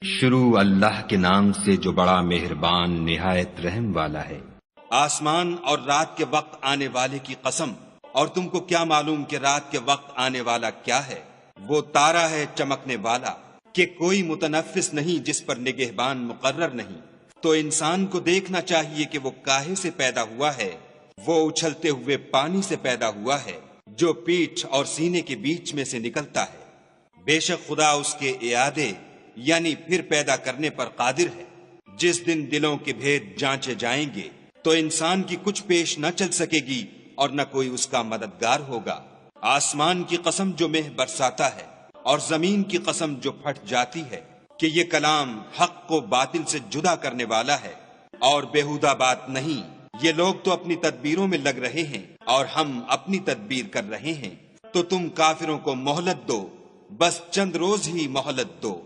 شروع اللہ کے نام سے جو بڑا مہربان نہایت رحم والا ہے۔ آسمان اور رات کے وقت آنے والے کی قسم، اور تم کو کیا معلوم کہ رات کے وقت آنے والا کیا ہے؟ وہ تارا ہے چمکنے والا کہ کوئی متنفس نہیں جس پر نگہبان مقرر نہیں۔ تو انسان کو دیکھنا چاہیے کہ وہ کاہے سے پیدا ہوا ہے؟ وہ اچھلتے ہوئے پانی سے پیدا ہوا ہے جو پیٹھ اور سینے کے بیچ میں سے نکلتا ہے۔ بے شک خدا اس کے اعادے یعنی پھر پیدا کرنے پر قادر ہے۔ جس دن دلوں کے بھید جانچے جائیں گے تو انسان کی کچھ پیش نہ چل سکے گی اور نہ کوئی اس کا مددگار ہوگا۔ آسمان کی قسم جو مہ برساتا ہے اور زمین کی قسم جو پھٹ جاتی ہے کہ یہ کلام حق کو باطل سے جدا کرنے والا ہے اور بیہودہ بات نہیں۔ یہ لوگ تو اپنی تدبیروں میں لگ رہے ہیں اور ہم اپنی تدبیر کر رہے ہیں، تو تم کافروں کو مہلت دو، بس چند روز ہی مہلت دو۔